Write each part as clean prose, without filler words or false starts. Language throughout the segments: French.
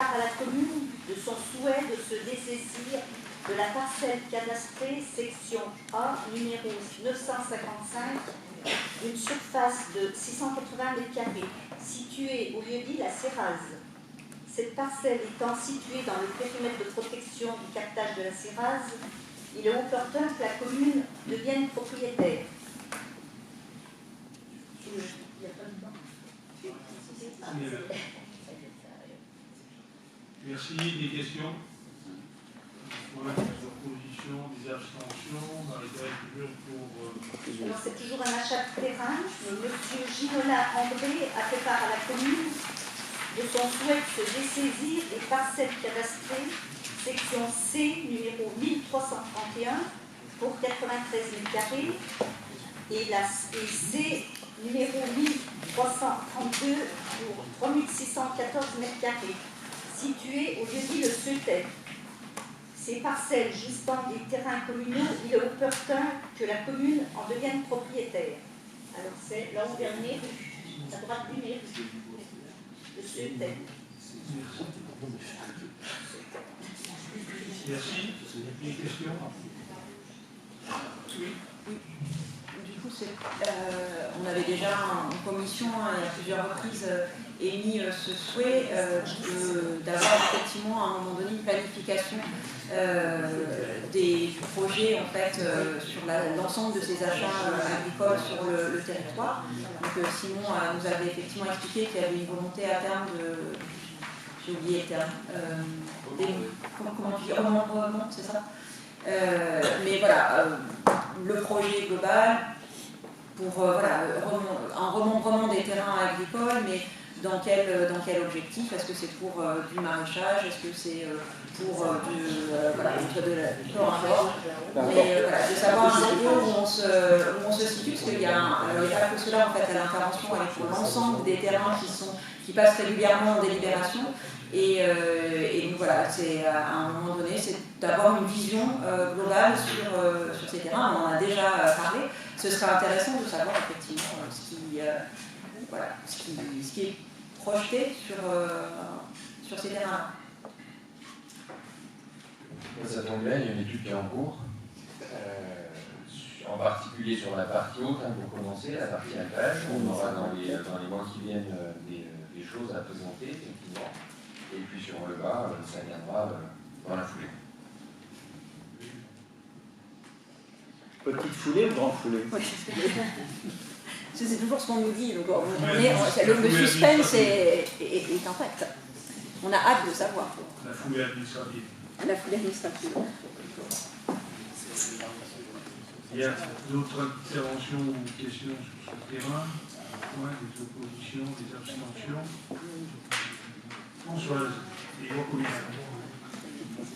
à la commune de son souhait de se dessaisir de la parcelle cadastrée section A numéro 955 d'une surface de 680 m², située au lieu-dit La Cérase. Cette parcelle étant située dans le périmètre de protection du captage de La Cérase, il est opportun que la commune devienne propriétaire. Merci. Des questions? Des oppositions, des abstentions? Marie-Thérèse, toujours pour... Alors, c'est toujours un achat de terrain. Monsieur Ginola André a fait part à la commune de son souhait de se dessaisir des parcelles cadastrées, section C, numéro 1331, pour 93 m², et C, numéro 1332, pour 3614 m², situées au lieu-dit Le Seutet. Ces parcelles gisant des terrains communaux, il est opportun que la commune en devienne propriétaire. Alors c'est l'an dernier, à droite du mur, Le Seutet. Merci. Des questions? Oui. Du coup, on avait déjà en commission à plusieurs reprises émis ce souhait d'avoir effectivement à un moment donné une planification des projets en fait sur l'ensemble de ces achats agricoles sur le territoire. Donc Simon nous avait effectivement expliqué qu'il y avait une volonté à terme de, j'ai oublié le terme, comment on dit, remembrement, c'est ça. Mais voilà, le projet global pour un remembrement des terrains agricoles, mais dans quel objectif? Est-ce que c'est pour du maraîchage? Est-ce que c'est pour peu importe. Mais de savoir un petit peu où on se situe, parce qu'il y a pas que cela en fait à l'intervention, elle est pour l'ensemble des terrains qui passent régulièrement en délibération. Et donc voilà, c'est à un moment donné, c'est d'avoir une vision globale sur ces terrains. On en a déjà parlé. Ce serait intéressant de savoir effectivement ce qui est projeté sur ces terrains-là. Ça tombe bien, il y a une étude qui est en cours, en particulier sur la partie haute, pour commencer, la partie alpage. On aura dans les mois qui viennent des choses à présenter, effectivement. Et puis sur le bas, ça viendra dans la foulée. Petite foulée ou grande foulée? C'est toujours ce qu'on nous dit, donc le suspense est en fait. On a hâte de savoir. La foulée administrative. La foulée administrative. Il y a d'autres interventions ou questions sur ce terrain? Des oppositions, des abstentions? Françoise, les recommandations.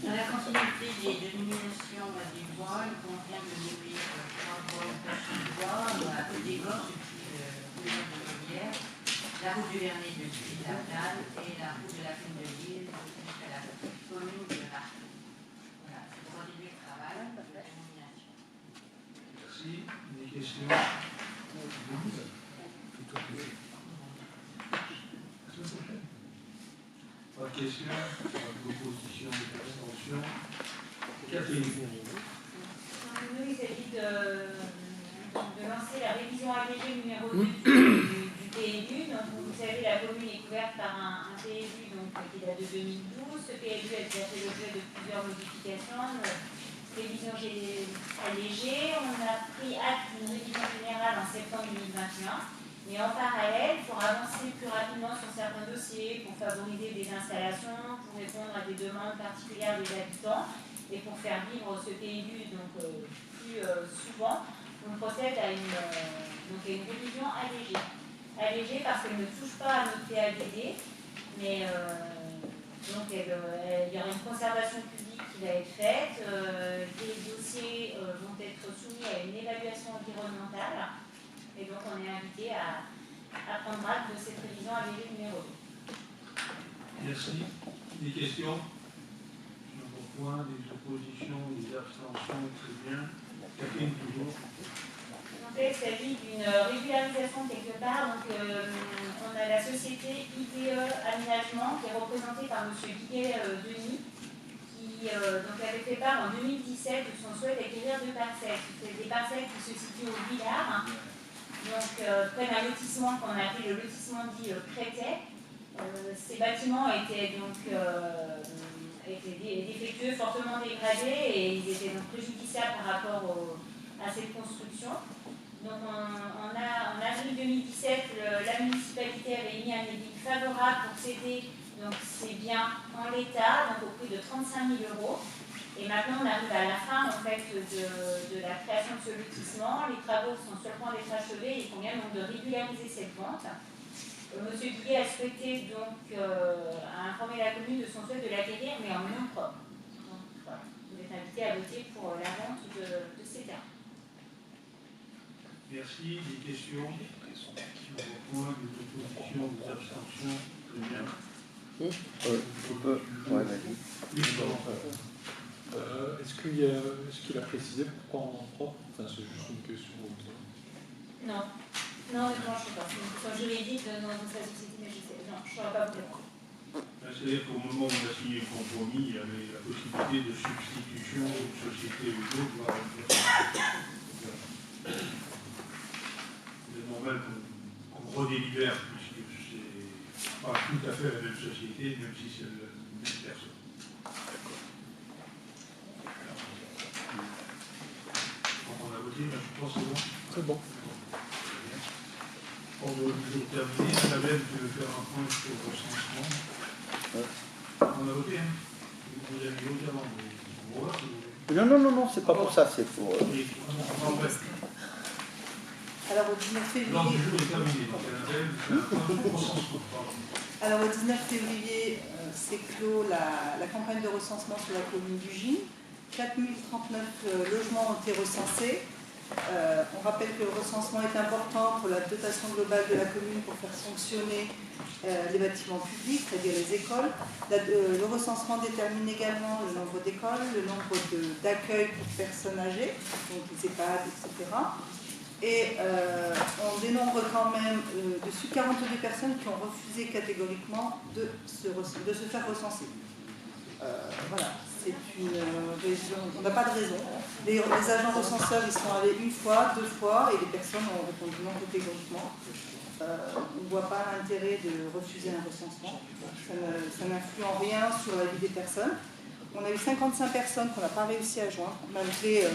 Dans la continuité des dénominations des bois, il convient de nommer 3 voies au prochain bois, à côté des gorges depuis le de Rivière, la route du Vernet depuis la Dalle et la route de la Plaine de Lille jusqu'à la commune de Marc. Voilà, c'est pour continuer le travail de la dénomination. Merci. Des questions? Pas de questions? Pas d'opposition, d'abstention? Catherine. Nous, il s'agit de lancer la révision agrégée numéro 2 du PLU. Donc, vous savez, la commune est couverte par un PLU qui date de 2012. Ce PLU a déjà fait l'objet de plusieurs modifications. Révision allégée. On a pris acte d'une révision générale en septembre 2021. Mais en parallèle, pour avancer plus rapidement sur certains dossiers, pour favoriser des installations, pour répondre à des demandes particulières des habitants et pour faire vivre ce PLU plus souvent, on procède à une révision allégée. Allégée parce qu'elle ne touche pas à notre PADD, mais il y aura une conservation publique qui va être faite. Les dossiers vont être soumis à une évaluation environnementale. Et donc, on est invité à prendre acte de cette révision allégée numéro 2. Merci. Des questions? Des oppositions, des abstentions, très bien. Catherine, toujours. En fait, il s'agit d'une régularisation quelque part. Donc, on a la société ITE Aménagement qui est représentée par M. Guiguet Denis, qui donc avait fait part en 2017 de son souhait d'acquérir 2 parcelles. C'est des parcelles qui se situent au Villard, donc près d'un lotissement qu'on a appelé le lotissement dit Crétet. Ces bâtiments étaient donc défectueux, fortement dégradés, et ils étaient donc préjudiciables par rapport à cette construction. Donc en avril 2017, la municipalité avait mis un édit favorable pour céder donc ces biens en l'état, donc au prix de 35 000 €. Et maintenant, on arrive à la fin en fait, de la création de ce lotissement. Les travaux sont sur le point d'être achevés. Il convient donc de régulariser cette vente. Monsieur Guillet a souhaité donc informer la commune de son souhait de l'acquérir, mais en nom propre. Donc, voilà. Vous êtes invité à voter pour la vente de ces terres. Merci. Des questions sur le point, des oppositions, des abstentions? Très bien. Est-ce qu'il a précisé pourquoi en nom propre? Enfin, c'est juste une question. Non. Non, honnêtement, je ne sais pas. C'est une question juridique de nom de sa société, mais je sais. Non, je ne saurais pas vous répondre. C'est-à-dire qu'au moment où on a signé le compromis, il y avait la possibilité de substitution d'une société ou d'autre, voire une personne. C'est normal qu'on redélibère, puisque c'est pas tout à fait la même société, même si c'est la même personne. Donc on a voté, mais je pense que c'est bon. C'est bon. Ordre du jour terminé. Isabelle, tu veux faire un point sur le recensement? On a voté, hein? Vous avez voté avant. Non, c'est pas pour ça, c'est pour. Alors au 19 février. L'ordre du jour est terminé. Donc Isabelle, tu fais un point sur le recensement. Alors au 19 février, s'est clos la campagne de recensement sur la commune du Gine. 4039 logements ont été recensés. On rappelle que le recensement est important pour la dotation globale de la commune pour faire fonctionner les bâtiments publics, c'est-à-dire les écoles. Le recensement détermine également le nombre d'écoles, le nombre d'accueils pour personnes âgées, donc les EHPAD, etc. Et on dénombre quand même dessus 42 personnes qui ont refusé catégoriquement de se faire recenser. Voilà. C'est une raison, on n'a pas de raison. Les agents recenseurs, ils sont allés 1 fois, 2 fois, et les personnes ont répondu non catégoriquement. On ne voit pas l'intérêt de refuser un recensement. Ça n'influe en rien sur la vie des personnes. On a eu 55 personnes qu'on n'a pas réussi à joindre, malgré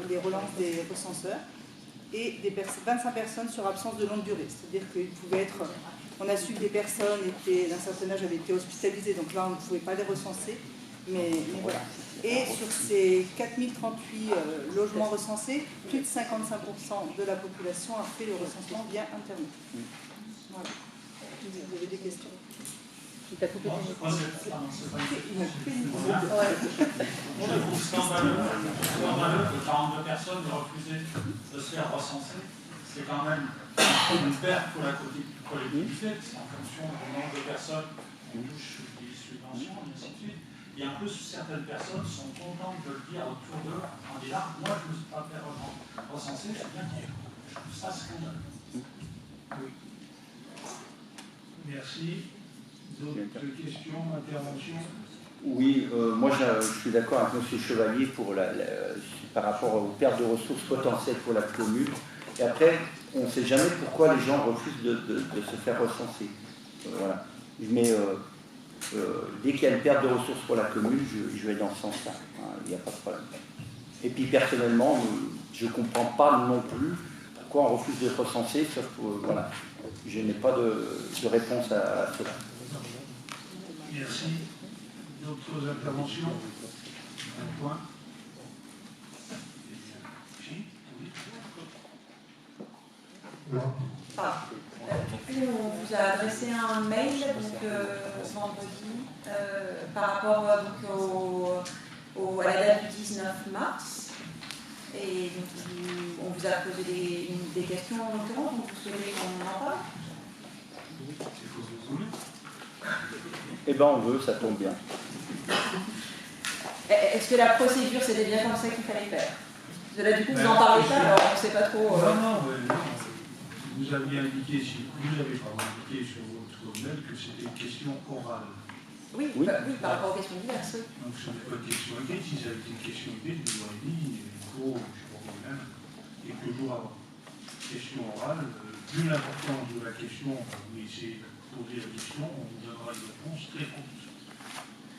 les relances des recenseurs, et 25 personnes sur absence de longue durée. C'est-à-dire qu'il pouvait être... On a su que des personnes d'un certain âge avaient été hospitalisées, donc là, on ne pouvait pas les recenser. Mais voilà. Et sur ces 4038 logements recensés, plus de 55% de la population a fait le recensement via Internet. Voilà. Vous avez des questions? C'est pas une Je trouve scandaleux que 42 personnes aient refusé de se faire recenser. C'est quand même une perte pour la collectivité, parce qu'en fonction du nombre de personnes qui touchent des subventions, et ainsi de suite. Et en plus, certaines personnes sont contentes de le dire autour d'eux en disant moi je ne me suis pas fait recenser, c'est bien dit. Je trouve ça scandaleux. Oui. Merci. D'autres questions, interventions? Oui, moi je suis d'accord avec M. Chevalier par rapport aux pertes de ressources potentielles pour la commune. Et après, on ne sait jamais pourquoi les gens refusent de se faire recenser. Voilà. Mais dès qu'il y a une perte de ressources pour la commune, je vais dans ce sens-là. Il n'y a pas de problème. Et puis personnellement, je ne comprends pas non plus pourquoi on refuse de recenser, sauf que voilà, je n'ai pas de réponse à cela. Merci. D'autres interventions? Un point? On vous a adressé un mail donc, vendredi par rapport donc, à la date du 19 mars. Et donc, on vous a posé des questions en l'occurrence, donc vous souhaitez qu'on en parle? Eh bien, on veut, ça tombe bien. Est-ce que la procédure, c'était bien comme ça qu'il fallait faire? Là, du coup, vous n'en parlez pas, alors on ne sait pas trop. Non, vous aviez indiqué, vous avez indiqué sur votre mail que c'était une question orale. Oui, Oui. oui, par rapport aux questions diverses. Oui. Donc ce n'est pas une question écrite. Si ça avait été une question écrite, je vous aurais dit, il faut, je crois même, quelques jours avant. Question orale, vu l'importance de la question, vous essayez de poser la question, on vous donnera une réponse très courte.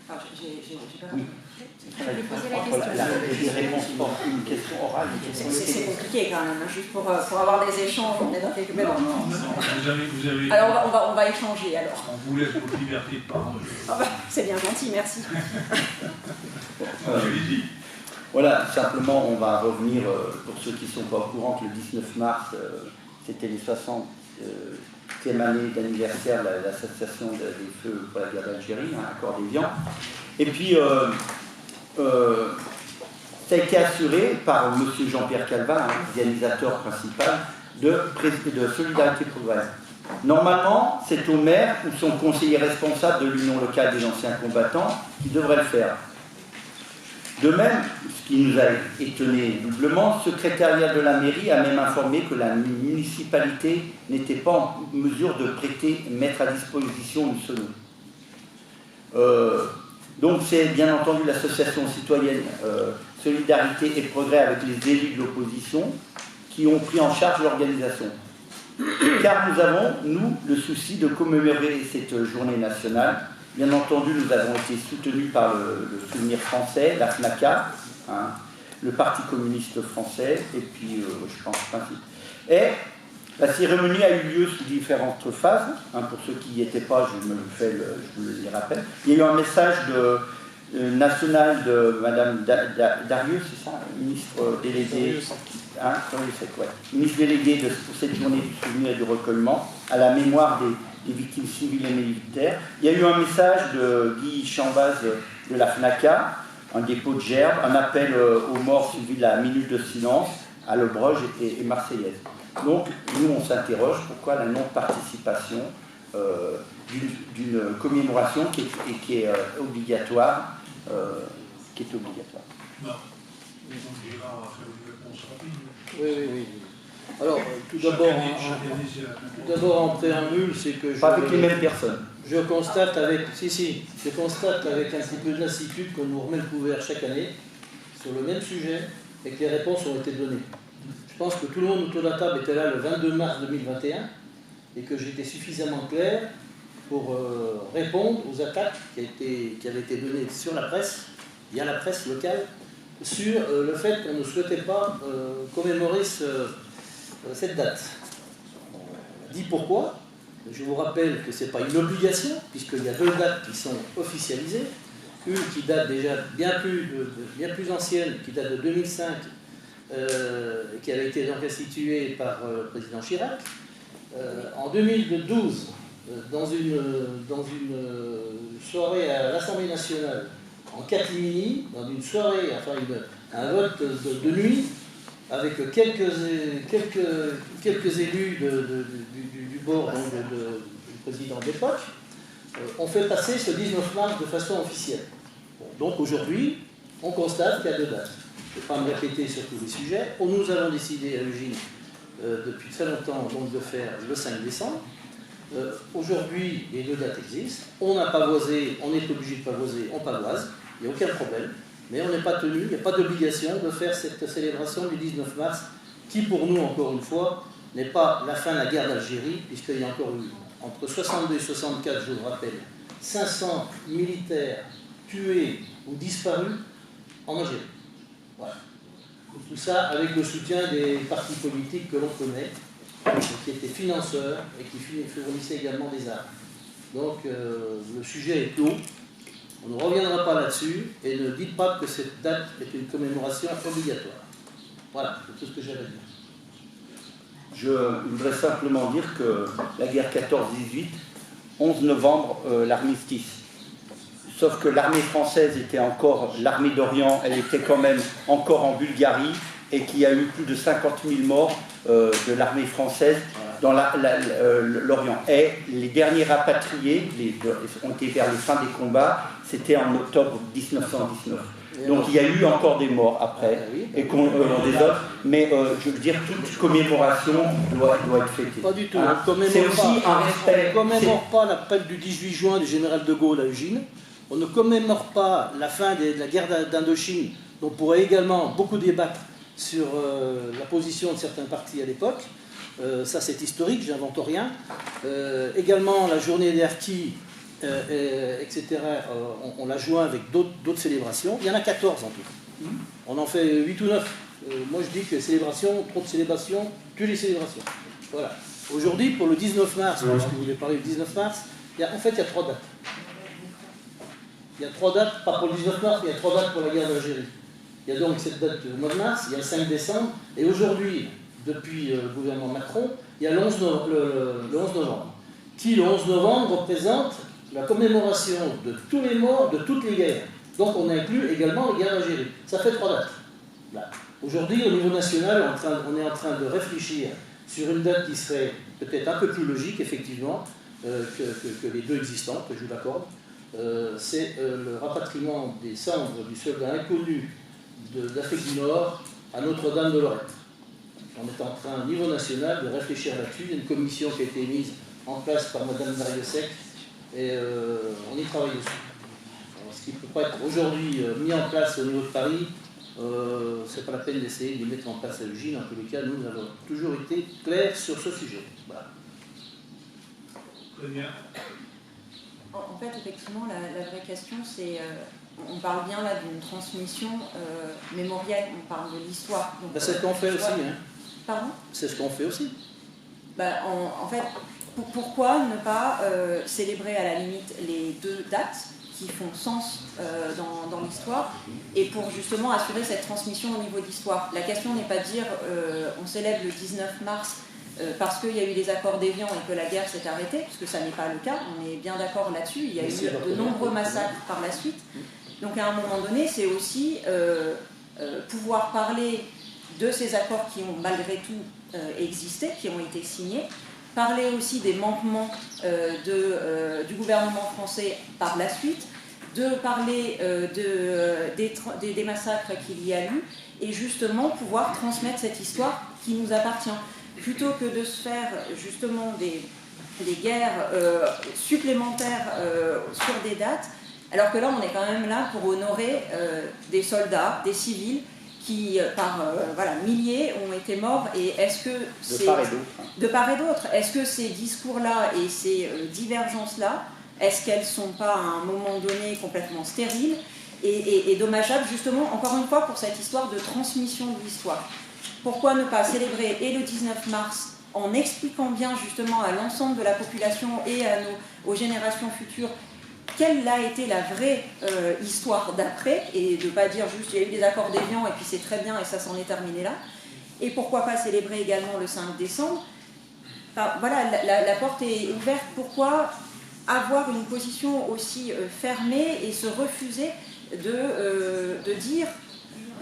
Ah, j'ai pas Oui. compris. Je vais poser la Entre question. les réponses pour une question orale, une question C'est compliqué quand même, hein, juste pour avoir des échanges, on est dans quelques Non, vous avez... Alors on va échanger alors. On vous laisse votre liberté de parole. Ah bah, c'est bien gentil, merci. Allez-y. Voilà, simplement, on va revenir, pour ceux qui ne sont pas au courant, que le 19 mars, c'était les 60e année d'anniversaire de l'association des feux pour la guerre d'Algérie, un accord d'Évian. Et puis, ça a été assuré par M. Jean-Pierre Calvat, organisateur principal de Solidarité Progrès. Normalement, c'est au maire ou son conseiller responsable de l'Union locale des anciens combattants qui devrait le faire. De même, ce qui nous a étonné doublement, le secrétariat de la mairie a même informé que la municipalité n'était pas en mesure de mettre à disposition une sono. Donc c'est bien entendu l'association citoyenne Solidarité et Progrès avec les élus de l'opposition qui ont pris en charge l'organisation. Car nous avons, nous, le souci de commémorer cette journée nationale. Bien entendu, nous avons été soutenus par le Souvenir français, la FNACA, le Parti communiste français, et puis, je pense, principe. Et la cérémonie a eu lieu sous différentes phases. Pour ceux qui n'y étaient pas, je vous le rappelle. Il y a eu un message national de Mme Darieux, c'est ça, ministre déléguée, ministre déléguée pour cette journée du souvenir et du recueillement, à la mémoire des victimes civiles et militaires. Il y a eu un message de Guy Chambaz de la FNACA, un dépôt de gerbes, un appel aux morts suivi de la minute de silence à Lebroge et Marseillaise. Donc, nous, on s'interroge pourquoi la non-participation d'une commémoration qui est obligatoire. Non. Donc, Gérard va faire une réponse rapide. Oui. Alors, tout d'abord en préambule, c'est que pas avec les mêmes personnes. Je constate avec un petit peu de lassitude qu'on nous remet le couvert chaque année sur le même sujet et que les réponses ont été données. Je pense que tout le monde autour de la table était là le 22 mars 2021 et que j'étais suffisamment clair pour répondre aux attaques qui avaient été données sur la presse, via la presse locale, sur le fait qu'on ne souhaitait pas commémorer cette date. On dit pourquoi. Je vous rappelle que ce n'est pas une obligation, puisqu'il y a deux dates qui sont officialisées. Une qui date déjà bien plus ancienne, qui date de 2005, qui avait été donc instituée par le président Chirac. En 2012, dans une soirée à l'Assemblée nationale, en catimini, dans une soirée, enfin un vote de nuit, avec quelques élus du bord du président d'époque, on fait passer ce 19 mars de façon officielle. Bon, donc aujourd'hui, on constate qu'il y a deux dates. Je ne vais pas me répéter sur tous les sujets. Nous avons décidé à l'Ugine depuis très longtemps donc, de faire le 5 décembre. Aujourd'hui, les deux dates existent. On n'a pas voisé, on est obligé de pavoiser, on pavoise, il n'y a aucun problème. Mais on n'est pas tenu, il n'y a pas d'obligation de faire cette célébration du 19 mars, qui pour nous, encore une fois, n'est pas la fin de la guerre d'Algérie, puisqu'il y a encore eu, entre 62 et 64, je vous le rappelle, 500 militaires tués ou disparus en Algérie. Voilà. Tout ça avec le soutien des partis politiques que l'on connaît, qui étaient financeurs et qui fournissaient également des armes. Donc le sujet est clos. On ne reviendra pas là-dessus et ne dites pas que cette date est une commémoration obligatoire. Voilà, c'est tout ce que j'avais à dire. Je voudrais simplement dire que la guerre 14-18, 11 novembre, l'armistice. Sauf que l'armée française était encore, l'armée d'Orient, elle était quand même encore en Bulgarie et qu'il y a eu plus de 50 000 morts de l'armée française dans l'Orient. Et les derniers rapatriés ont été vers la fin des combats, c'était en octobre 1919. Donc il y a eu encore des morts après, et des autres, mais je veux dire, toute commémoration doit être fêtée. Pas du tout, Hein? on ne C'est aussi un respect. commémore pas l'appel du 18 juin du général de Gaulle à Ugine, on ne commémore pas la fin de la guerre d'Indochine, dont on pourrait également beaucoup débattre sur la position de certains partis à l'époque. Ça c'est historique, j'invente rien. Également la journée des harkis, etc. On la joint avec d'autres célébrations. Il y en a 14 en tout. On en fait 8 ou 9. Moi je dis que trop de célébrations tue les célébrations. Voilà. Aujourd'hui, pour le 19 mars, parce que vous voulez parler du 19 mars, il y a 3 dates. Il y a 3 dates, pas pour le 19 mars, mais il y a 3 dates pour la guerre d'Algérie. Il y a donc cette date au mois de mars, il y a le 5 décembre, et aujourd'hui, depuis le gouvernement Macron, il y a le 11 novembre, qui le 11 novembre représente la commémoration de tous les morts de toutes les guerres. Donc on inclut également les guerres d'Algérie. Ça fait 3 dates. Là. Aujourd'hui, au niveau national, on est en train de réfléchir sur une date qui serait peut-être un peu plus logique, effectivement, que les deux existantes, que je vous l'accorde. C'est le rapatriement des cendres du soldat inconnu d'Afrique du Nord à Notre-Dame de Lorette. On est en train, au niveau national, de réfléchir là-dessus. Il y a une commission qui a été mise en place par Mme Mariosec et on y travaille dessus. Alors, ce qui ne peut pas être aujourd'hui mis en place au niveau de Paris, c'est pas la peine d'essayer de les mettre en place à Ugine. En tous les cas, nous avons toujours été clairs sur ce sujet. Voilà. Très bien. En fait, effectivement, la vraie question, c'est... on parle bien là d'une transmission mémorielle, on parle de l'histoire. C'est ce qu'on fait aussi. Hein. Pardon ? C'est ce qu'on fait aussi. En fait, pourquoi ne pas célébrer à la limite les 2 dates qui font sens dans l'histoire et pour justement assurer cette transmission au niveau de l'histoire. La question n'est pas de dire on célèbre le 19 mars parce qu'il y a eu des accords d'Évian et que la guerre s'est arrêtée, parce que ça n'est pas le cas, on est bien d'accord là-dessus, il y a eu de nombreux massacres par la suite. Donc à un moment donné, c'est aussi pouvoir parler de ces accords qui ont malgré tout existé, qui ont été signés, parler aussi des manquements du gouvernement français par la suite, de parler des massacres qu'il y a eu, et justement pouvoir transmettre cette histoire qui nous appartient. Plutôt que de se faire justement des guerres supplémentaires sur des dates, alors que là on est quand même là pour honorer des soldats, des civils qui par milliers ont été morts, et est-ce que c'est de part et d'autre, est-ce que ces discours-là et ces divergences-là, est-ce qu'elles ne sont pas à un moment donné complètement stériles et dommageables justement, encore une fois, pour cette histoire de transmission de l'histoire? Pourquoi ne pas célébrer et le 19 mars en expliquant bien justement à l'ensemble de la population et aux générations futures quelle a été la vraie histoire d'après, et de ne pas dire juste il y a eu des accords d'Évian et puis c'est très bien et ça s'en est terminé là. Et pourquoi pas célébrer également le 5 décembre. Enfin, voilà, la porte est ouverte. Pourquoi avoir une position aussi fermée et se refuser de dire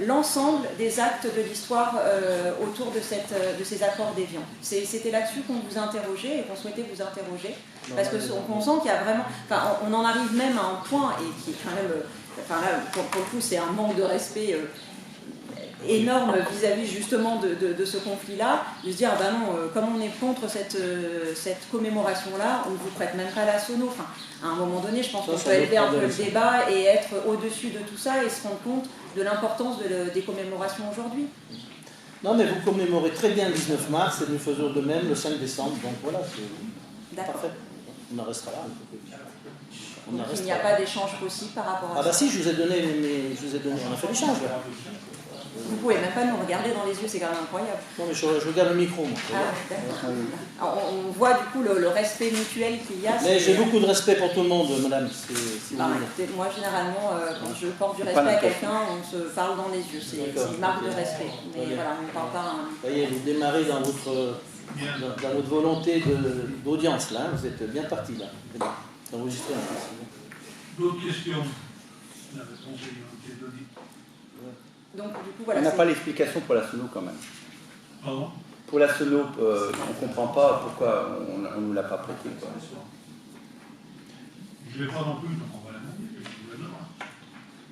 l'ensemble des actes de l'histoire autour de ces accords d'Évian. C'était là-dessus qu'on vous interrogeait et qu'on souhaitait vous interroger, parce qu'on sent qu'il y a vraiment... Enfin, on en arrive même à un point, et qui est quand même... Enfin là, pour le coup, c'est un manque de respect énorme vis-à-vis justement de ce conflit-là, de se dire, ah ben non, comme on est contre cette commémoration-là, on ne vous prête même pas la sono. Enfin, à un moment donné, je pense qu'on peut élever un peu le débat et être au-dessus de tout ça et se rendre compte de l'importance des commémorations aujourd'hui. Non, mais vous commémorez très bien le 19 mars et nous faisons de même le 5 décembre, donc voilà, c'est parfait. On en restera là. Donc il n'y a pas d'échange possible par rapport à ça. Ah bah si, je vous ai donné, on a fait l'échange. Vous pouvez même pas nous regarder dans les yeux, c'est quand même incroyable. Non, mais je regarde le micro, moi. On voit du coup le respect mutuel qu'il y a. Mais j'ai beaucoup de respect pour tout le monde, madame. Moi, généralement, quand je porte du respect à quelqu'un, on se parle dans les yeux. C'est une marque de respect. Mais voilà, on ne parle pas... Vous voyez, vous démarrez dans votre volonté d'audience, là. Vous êtes bien parti, là. Enregistré. D'autres questions? La réponse a été donnée. Donc, du coup, voilà, on n'a pas l'explication pour la sono quand même. Pardon? Pour la sono, on ne comprend pas pourquoi on ne nous l'a pas prêté. Quoi. Je ne l'ai pas non plus, donc on va la demander.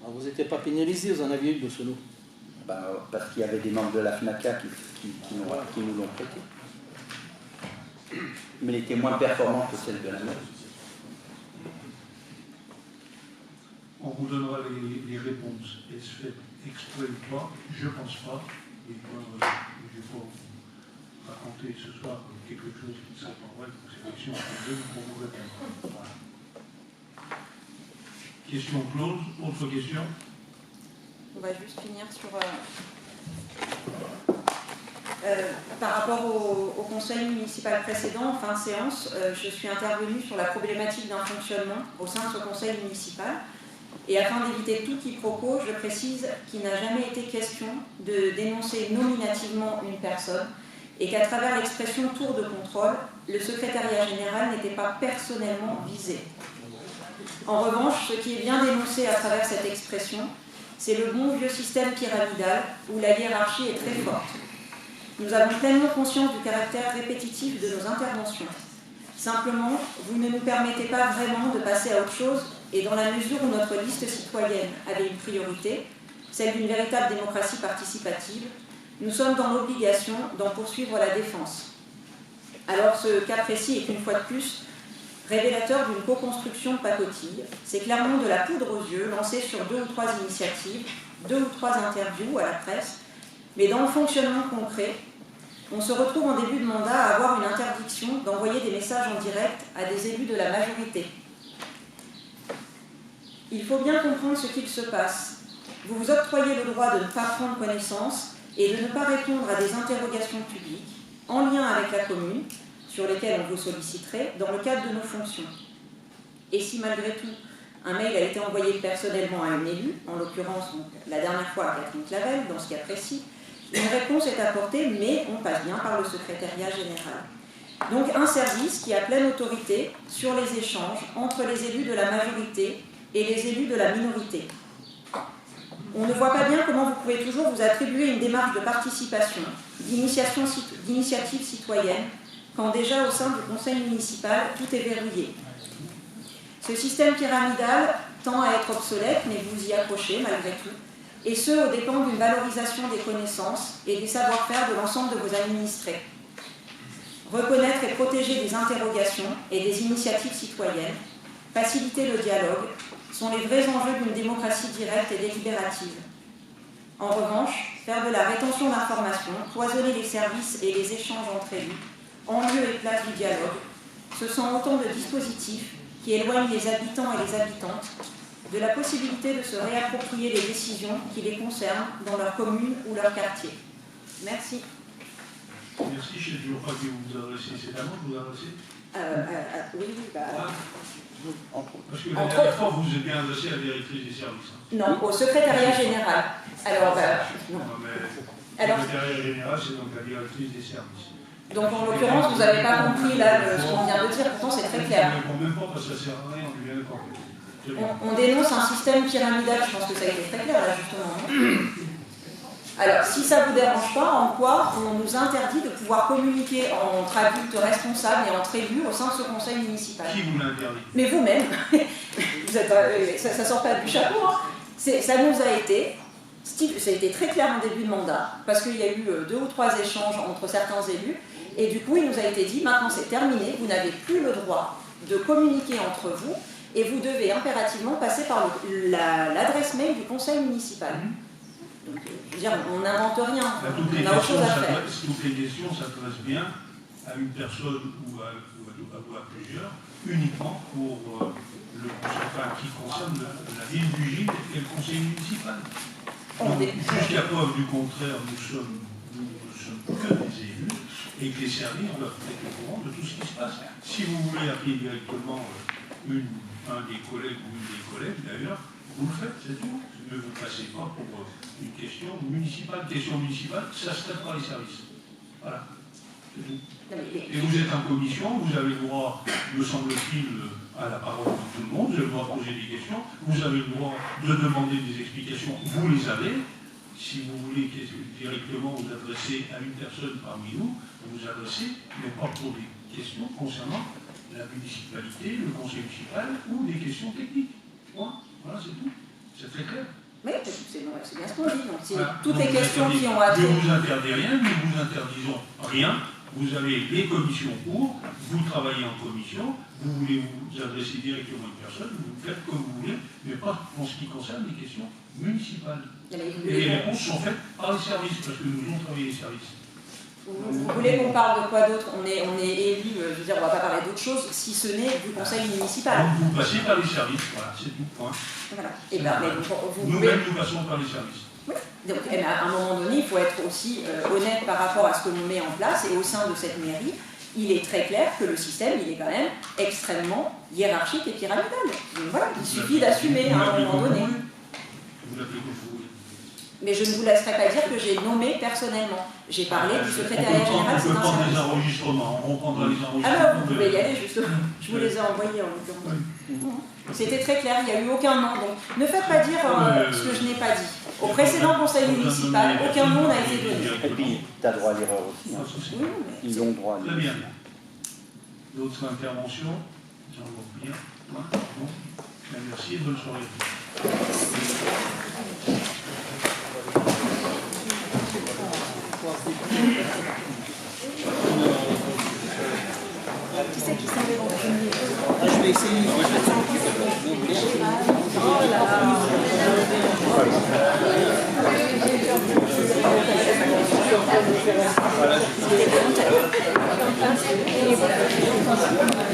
Vous vous n'étiez pas pénalisé, vous en aviez eu de ce lot. Parce qu'il y avait des membres de la FNACA qui nous l'ont prêté. Mais elle était moins performante que celle de la mairie. On vous donnera les réponses. Est-ce fait exprès ou pas? Je ne pense pas. Et moi, je ne vais pas vous raconter ce soir quelque chose qui ne serait pas vrai. C'est l'action que pour vous répondre. Voilà. Question close. Autre question? On va juste finir sur... par rapport au conseil municipal précédent, en fin de séance, je suis intervenue sur la problématique d'un fonctionnement au sein de ce conseil municipal. Et afin d'éviter tout quiproquo, je précise qu'il n'a jamais été question de dénoncer nominativement une personne et qu'à travers l'expression tour de contrôle, le secrétariat général n'était pas personnellement visé. En revanche, ce qui est bien dénoncé à travers cette expression, c'est le bon vieux système pyramidal où la hiérarchie est très forte. Nous avons pleinement conscience du caractère répétitif de nos interventions. Simplement, vous ne nous permettez pas vraiment de passer à autre chose et dans la mesure où notre liste citoyenne avait une priorité, celle d'une véritable démocratie participative, nous sommes dans l'obligation d'en poursuivre la défense. Alors ce cas précis est une fois de plus révélateur d'une co-construction de pacotille. C'est clairement de la poudre aux yeux lancée sur 2 ou 3 initiatives, 2 ou 3 interviews à la presse, mais dans le fonctionnement concret, on se retrouve en début de mandat à avoir une interdiction d'envoyer des messages en direct à des élus de la majorité. Il faut bien comprendre ce qu'il se passe. Vous vous octroyez le droit de ne pas prendre connaissance et de ne pas répondre à des interrogations publiques en lien avec la commune, sur lesquelles on vous solliciterait dans le cadre de nos fonctions. Et si malgré tout, un mail a été envoyé personnellement à un élu, en l'occurrence la dernière fois à Catherine Clavel, dans ce cas précis, une réponse est apportée, mais on passe bien par le secrétariat général. Donc un service qui a pleine autorité sur les échanges entre les élus de la majorité et les élus de la minorité. On ne voit pas bien comment vous pouvez toujours vous attribuer une démarche de participation, d'initiative citoyenne, quand déjà au sein du conseil municipal, tout est verrouillé. Ce système pyramidal tend à être obsolète, mais vous y accrochez malgré tout, et ce, au dépend d'une valorisation des connaissances et des savoir-faire de l'ensemble de vos administrés. Reconnaître et protéger des interrogations et des initiatives citoyennes, faciliter le dialogue, sont les vrais enjeux d'une démocratie directe et délibérative. En revanche, faire de la rétention d'informations, cloisonner les services et les échanges entre élus, en lieu et place du dialogue, ce sont autant de dispositifs qui éloignent les habitants et les habitantes de la possibilité de se réapproprier les décisions qui les concernent dans leur commune ou leur quartier. Merci. Merci, je ne sais toujours pas qui vous adressez. C'est à moi que vous adressez Oui. Parce que la dernière fois, vous vous êtes bien adressé à la directrice des services. Non, au secrétariat général. Alors, non. Le secrétariat général, c'est donc la directrice des services. Donc en l'occurrence, vous n'avez pas compris là ce qu'on vient de dire, pourtant c'est très clair. On ne même pas parce que ça sert à rien, on est bien d'accord. On dénonce un système pyramidal, je pense que ça a été très clair là justement. Alors si ça ne vous dérange pas, en quoi on nous interdit de pouvoir communiquer entre adultes responsables et entre élus au sein de ce conseil municipal? Qui vous l'interdit? Mais vous-même, ça ne sort pas du chapeau, hein. Ça nous a été... Ça a été très clair en début de mandat, parce qu'il y a eu 2 ou 3 échanges entre certains élus, et du coup il nous a été dit, maintenant c'est terminé, vous n'avez plus le droit de communiquer entre vous, et vous devez impérativement passer par l'adresse mail du conseil municipal. Donc, je veux dire, on n'invente rien, on a autre chose à faire. Toutes les questions s'adressent bien à une personne ou à plusieurs, uniquement pour qui concerne la ville du Gilles et le conseil municipal. Jusqu'à preuve du contraire, nous sommes que des élus et que les services doivent être au courant de tout ce qui se passe. Si vous voulez appeler directement un des collègues ou une des collègues, d'ailleurs, vous le faites, c'est tout. Ne vous passez pas pour une question municipale. Question municipale, ça se traite par les services. Voilà, c'est tout. Et vous êtes en commission, vous avez le droit, me semble-t-il, à la parole de tout le monde, vous avez le droit de poser des questions, vous avez le droit de demander des explications, vous les avez. Si vous voulez directement vous adresser à une personne parmi nous, vous vous adressez, mais pas pour des questions concernant la municipalité, le conseil municipal ou des questions techniques. Voilà, c'est tout. C'est très clair. c'est bien ce qu'on dit. Donc, Voilà. toutes Donc, les questions qui ont ne attrait. vous interdit rien, nous vous interdisons rien. Vous avez les commissions pour, vous travaillez en commission, vous voulez vous adresser directement à une personne, vous faites comme vous voulez, mais pas en ce qui concerne les questions municipales. Et les réponses sont faites par les services, parce que nous avons travaillé les services. Vous voulez qu'on parle de quoi d'autre? On est élu, je veux dire, on ne va pas parler d'autre chose, si ce n'est du conseil municipal. Donc vous passez par les services, voilà, c'est tout, point. Voilà. Et ben, mais vous Nous-mêmes, nous passons par les services. Oui. Donc, à un moment donné, il faut être aussi honnête par rapport à ce que l'on met en place. Et au sein de cette mairie, il est très clair que le système, il est quand même extrêmement hiérarchique et pyramidal. Donc, voilà, il suffit d'assumer à un moment donné. Vous l'appelez comme vous voulez. Mais je ne vous laisserai pas dire que j'ai nommé personnellement. J'ai parlé du secrétariat général. On peut prendre les enregistrements, on prendra les enregistrements. Alors, vous pouvez y aller, justement. Je vous les ai envoyés en l'occurrence. C'était très clair, il n'y a eu aucun nom. Donc, ne faites pas dire ce que je n'ai pas dit. Au précédent conseil municipal, aucun nom n'a été donné. Et puis, tu as droit à l'erreur aussi. Hein. Oui, mais Ils ont droit à Très l'erreur. bien. D'autres interventions? J'en vois bien. Bon. Bien, merci et bonne soirée. qui c'est qui savait en premier? Je vais essayer. C'était volontaire.